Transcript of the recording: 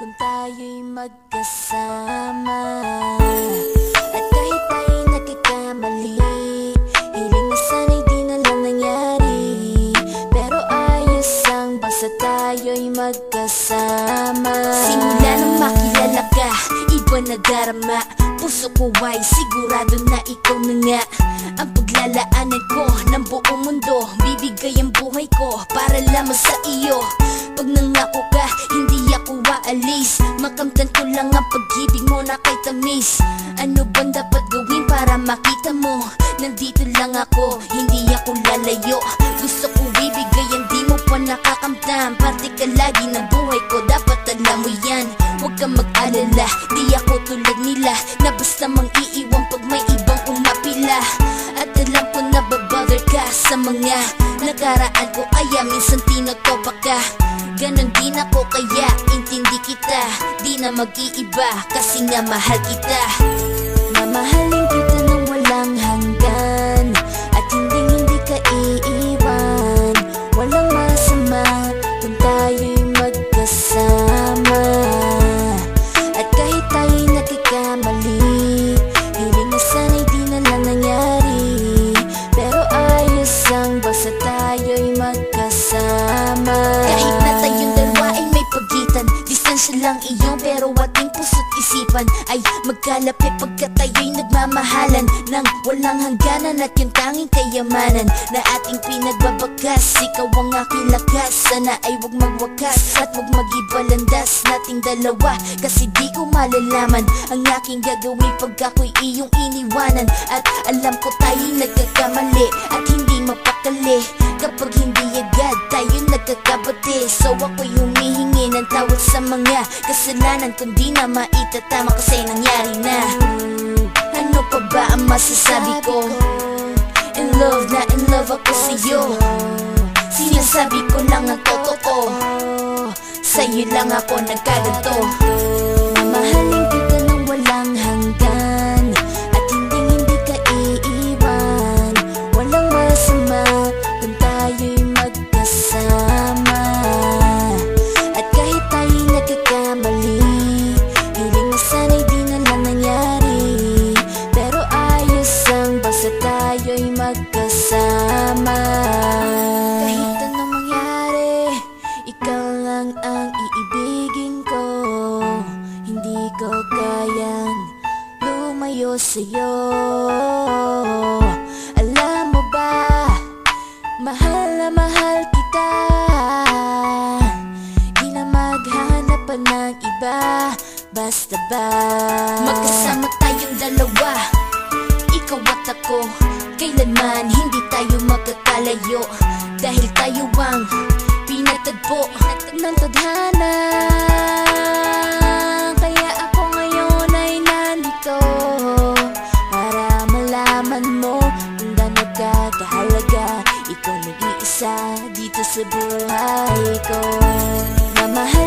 kung tayo'y magkasama. At kahit tayo'y nagkakamali, hiling na sana'y di na lang nangyari. Pero ayos ang basta tayo'y magkasama. Simula nang makilala ka, iba na darama. Puso ko ay sigurado na ikaw na nga ang paglalaanan ko ng buong mundo. Bibigay ang buhay ko para lamang sa iyo. Pag nangako ka, hindi ako waalis. Makamtan ko lang ang pag-ibig mo na kay tamis. Ano bang dapat gawin para makita mo? Nandito lang ako, hindi ako lalayo. Gusto ko bibigay ang di mo pa nakakamtam. Parte ka lagi ng buhay ko, dapat alam mo yan. Huwag kang mag-alala, di ako tulad nila na basta mang iiwan pag may ibang umapila. At alam ko na babother ka sa mga nakaraan ko, kaya minsan tinotopak ka. Ganon din ako kaya intindi kita. Di na mag-iiba kasi nga mahal kita. Mamahalin kita nang walang hanggan, at hindi ka iiwan. Walang masama kung tayo'y magkasama. At kahit tayo'y nagkakamali, hiling na sana'y di na lang nangyari. Pero ayos ang basta tayo'y magkasama. Kahit na tayong dalawa ay may pagitan, distansya lang iyon pero ating puso't isipan ay magkalapit pagkat tayo'y nagmamahalan ng walang hangganan. At yung tanging kayamanan na ating pinagbabakas, ikaw ang aking lakas. Sana ay wag magwakas at wag mag-ibalandas nating dalawa, kasi di ko malalaman ang aking gagawin pag ako'y iyong iniwanan. At alam ko tayo'y nagkakamali at hindi mapakali kapag hindi agad tayo nagkakabati. So ako'y humihingi ng tawad sa mga kasalanan kung di na maitatama kasi nangyari na. Ano pa ba ang masasabi ko? In love na in love ako sa'yo. Sinasabi ko lang ang totoo, sa'yo lang ako nagkaganto. Mamahalin kita nang walang hanggan, at hindi ka iiwan. Walang masama kung tayo'y magkasama. At kahit tayo'y nagkakamali, hiling na sana'y di na lang nangyari. Pero ayos ang basta tayo'y magkasama. Kahit anong mangyari, ikaw lang ang iibigin ko. Hindi ko kayang lumayo sa'yo. Alam mo ba, mahal na mahal kita. Di na maghanap pa ng iba, basta ba magkasama tayong dalawa, ikaw at ako. Kailanman hindi tayo magkakalayo, dahil tayo ang pinatagpo ng tadhana. Kaya ako ngayon ay nandito para malaman mo kung gaano ka kahalaga. Ikaw nag-iisa dito sa buhay ko. Mamahal